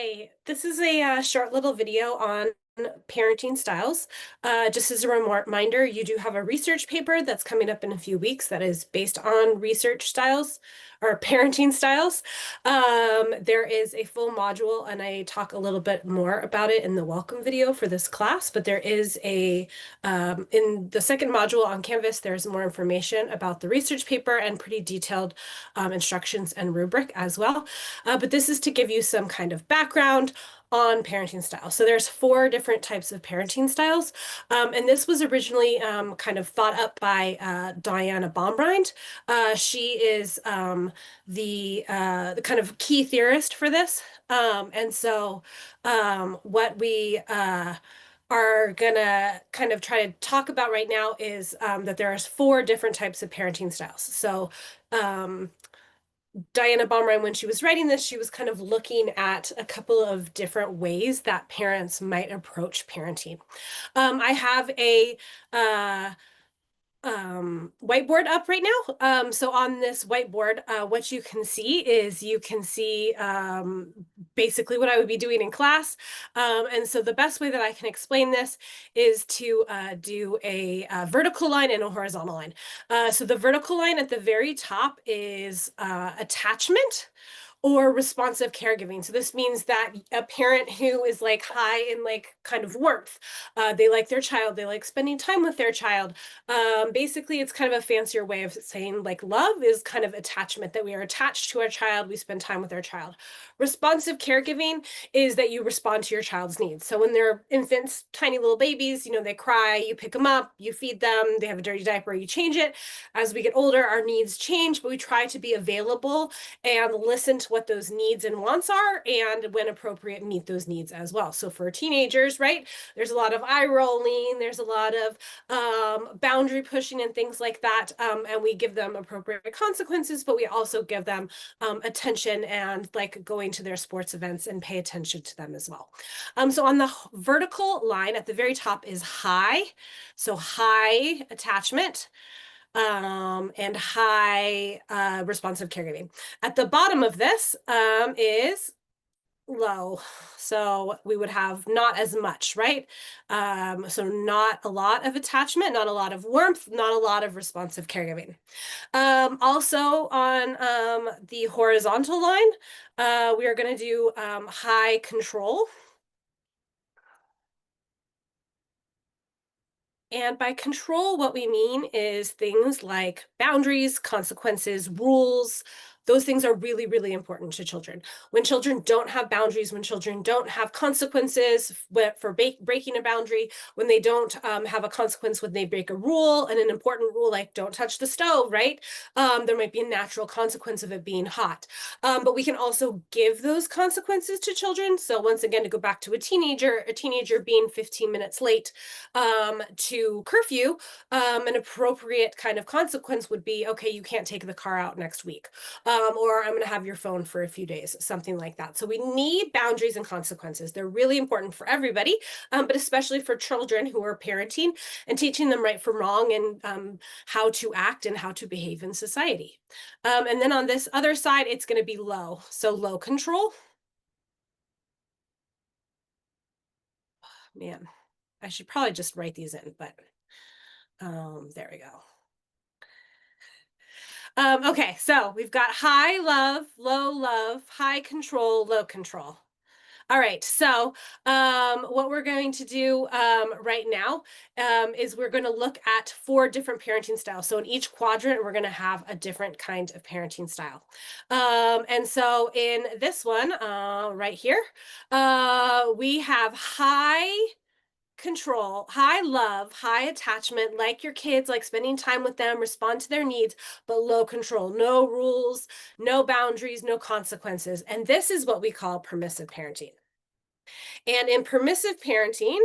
Hi, this is a short little video on parenting styles. Just as a reminder, you do have a research paper that's coming up in a few weeks that is based on research styles or parenting styles. There is a full module, and I talk a little bit more about it in the welcome video for this class, but there is in the second module on Canvas, there's more information about the research paper and pretty detailed instructions and rubric as well. But this is to give you some kind of background on parenting style. So there's 4 different types of parenting styles. And this was originally kind of thought up by Diana Baumrind. She is the kind of key theorist for this. What we are gonna kind of try to talk about right now is that there are 4 different types of parenting styles. So Diana Baumrind, when she was writing this, she was kind of looking at a couple of different ways that parents might approach parenting. I have a whiteboard up right now. So on this whiteboard, what you can see is you can see basically what I would be doing in class. And so the best way that I can explain this is to do a vertical line and a horizontal line. So the vertical line at the very top is attachment or responsive caregiving. So this means that a parent who is like high in like kind of warmth, they like their child, they like spending time with their child. Basically, it's kind of a fancier way of saying like love is kind of attachment, that we are attached to our child, we spend time with our child. Responsive caregiving is that you respond to your child's needs. So when they're infants, tiny little babies, they cry, you pick them up, you feed them, they have a dirty diaper, you change it. As we get older, our needs change, but we try to be available and listen to what those needs and wants are, and when appropriate, meet those needs as well. So for teenagers, right, there's a lot of eye rolling, there's a lot of boundary pushing and things like that, and we give them appropriate consequences, but we also give them attention and like going to their sports events and pay attention to them as well. So on the vertical line at the very top is high, so high attachment and high responsive caregiving. At the bottom of this is low. So we would have not as much, right? So not a lot of attachment, not a lot of warmth, not a lot of responsive caregiving. Also on the horizontal line, we are going to do high control. And by control, what we mean is things like boundaries, consequences, rules. Those things are really, really important to children. When children don't have boundaries, when children don't have consequences for breaking a boundary, when they don't have a consequence when they break a rule, and an important rule like don't touch the stove, right? There might be a natural consequence of it being hot. But we can also give those consequences to children. So once again, to go back to a teenager being 15 minutes late to curfew, an appropriate kind of consequence would be, okay, you can't take the car out next week. Or I'm going to have your phone for a few days, something like that. So we need boundaries and consequences. They're really important for everybody, but especially for children who are parenting and teaching them right from wrong and how to act and how to behave in society. And then on this other side, it's going to be low. So low control. Man, I should probably just write these in, but there we go. Okay, so we've got high love, high control, low control. All right, so what we're going to do right now is we're going to look at 4 different parenting styles. So in each quadrant, we're going to have a different kind of parenting style. And so in this one right here, we have high control, high love, high attachment, like your kids, like spending time with them, respond to their needs, but low control, no rules, no boundaries, no consequences. And this is what we call permissive parenting. And in permissive parenting,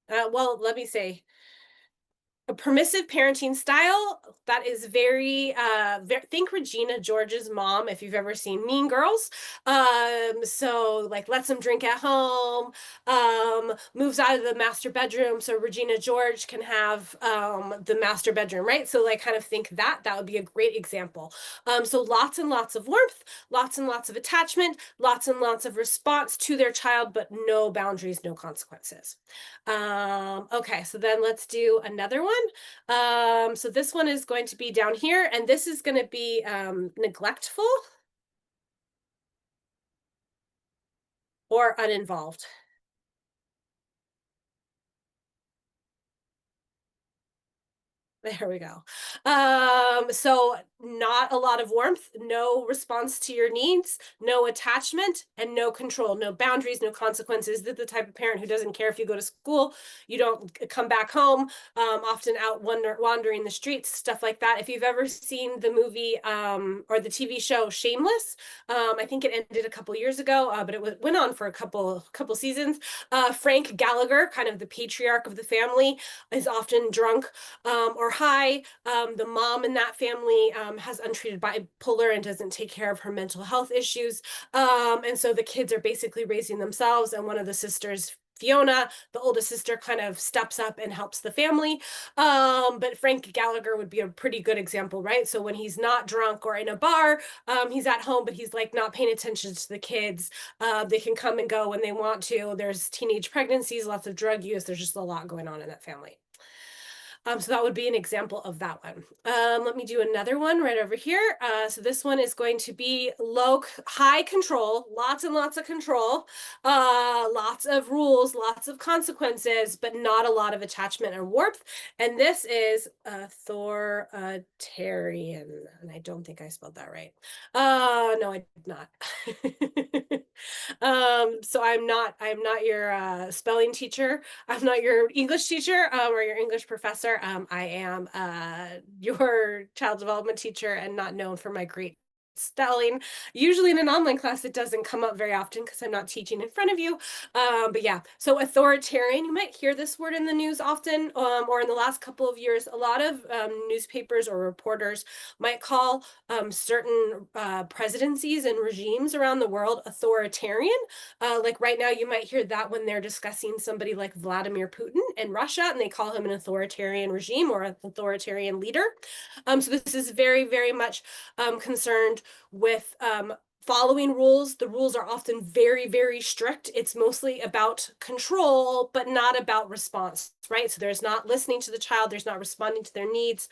well, let me say, A permissive parenting style that is think Regina George's mom if you've ever seen Mean Girls. So like lets him drink at home, moves out of the master bedroom so Regina George can have the master bedroom, right? So like kind of think that would be a great example. So lots and lots of warmth, lots and lots of attachment, lots and lots of response to their child, but no boundaries, no consequences. Okay, so then let's do another one. So this one is going to be down here, and this is going to be neglectful or uninvolved. There we go. So not a lot of warmth, no response to your needs, no attachment, and no control, no boundaries, no consequences. They're the type of parent who doesn't care if you go to school, you don't come back home, often out wandering the streets, stuff like that. If you've ever seen the movie or the TV show Shameless, I think it ended a couple years ago, but went on for a couple seasons. Frank Gallagher, kind of the patriarch of the family, is often drunk or high. The mom in that family has untreated bipolar and doesn't take care of her mental health issues. And so the kids are basically raising themselves, and one of the sisters, Fiona, the oldest sister, kind of steps up and helps the family. But Frank Gallagher would be a pretty good example, right? So when he's not drunk or in a bar, he's at home, but he's like not paying attention to the kids. They can come and go when they want to. There's teenage pregnancies, lots of drug use. There's just a lot going on in that family. So that would be an example of that one. Let me do another one right over here. So this one is going to be high control, lots and lots of control, lots of rules, lots of consequences, but not a lot of attachment or warmth. And this is authoritarian. And I don't think I spelled that right. No, I did not. So I'm not your spelling teacher. I'm not your English teacher or your English professor. I am your child development teacher and not known for my great spelling. Usually in an online class, it doesn't come up very often because I'm not teaching in front of you. But yeah, so authoritarian, you might hear this word in the news often, or in the last couple of years, a lot of newspapers or reporters might call certain presidencies and regimes around the world authoritarian. Like right now, you might hear that when they're discussing somebody like Vladimir Putin in Russia, and they call him an authoritarian regime or an authoritarian leader. So this is very, very much concerned with following rules. The rules are often very, very strict. It's mostly about control, but not about response, right? So there's not listening to the child, there's not responding to their needs.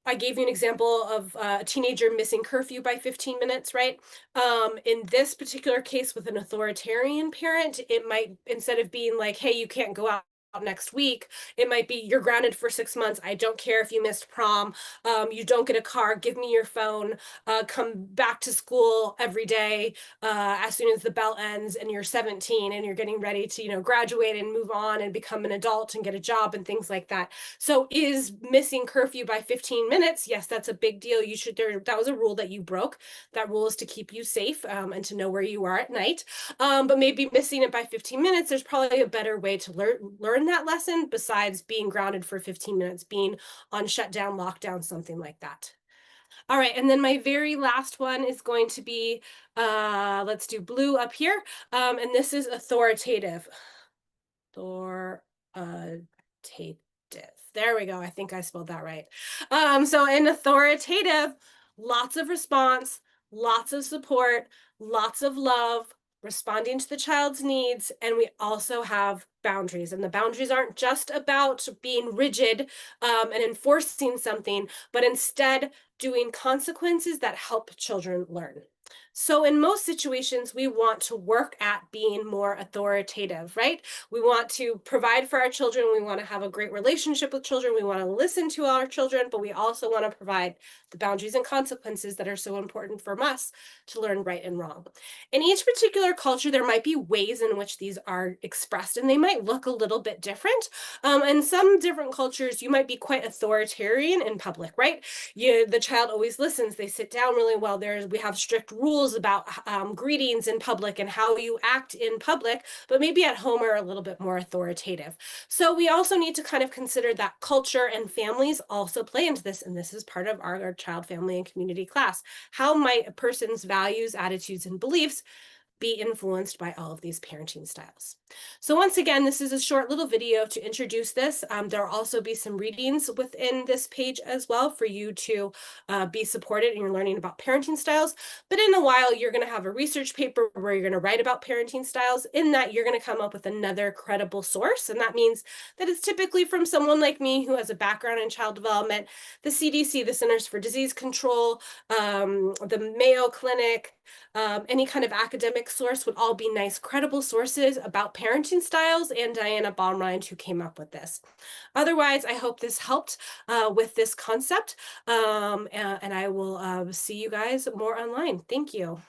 I gave you an example of a teenager missing curfew by 15 minutes, right? In this particular case with an authoritarian parent, it might, instead of being like, hey, you can't go out next week, it might be you're grounded for 6 months. I don't care if you missed prom. You don't get a car. Give me your phone. Come back to school every day as soon as the bell ends and you're 17 and you're getting ready to, graduate and move on and become an adult and get a job and things like that. So is missing curfew by 15 minutes? Yes, that's a big deal. That was a rule that you broke. That rule is to keep you safe and to know where you are at night. But maybe missing it by 15 minutes, there's probably a better way to learn that lesson besides being grounded for 15 minutes, being on shutdown, lockdown, something like that. All right, and then my very last one is going to be, let's do blue up here. And this is authoritative. Authoritative. There we go. I think I spelled that right. So in authoritative, lots of response, lots of support, lots of love, responding to the child's needs, and we also have boundaries. And the boundaries aren't just about being rigid and enforcing something, but instead doing consequences that help children learn. So in most situations, we want to work at being more authoritative, right? We want to provide for our children. We want to have a great relationship with children. We want to listen to our children, but we also want to provide the boundaries and consequences that are so important for us to learn right and wrong. In each particular culture, there might be ways in which these are expressed, and they might look a little bit different. In some different cultures, you might be quite authoritarian in public, right? The child always listens. They sit down really well. We have strict rules rules about greetings in public and how you act in public, but maybe at home are a little bit more authoritative. So we also need to kind of consider that culture and families also play into this. And this is part of our child, family, and community class. How might a person's values, attitudes, and beliefs be influenced by all of these parenting styles? So once again, this is a short little video to introduce this. There will also be some readings within this page as well for you to be supported in your learning about parenting styles. But in a while, you're going to have a research paper where you're going to write about parenting styles. In that, you're going to come up with another credible source. And that means that it's typically from someone like me who has a background in child development, the CDC, the Centers for Disease Control, the Mayo Clinic, any kind of academic source would all be nice, credible sources about parenting styles, and Diana Baumrind, who came up with this. Otherwise, I hope this helped with this concept, and I will see you guys more online. Thank you.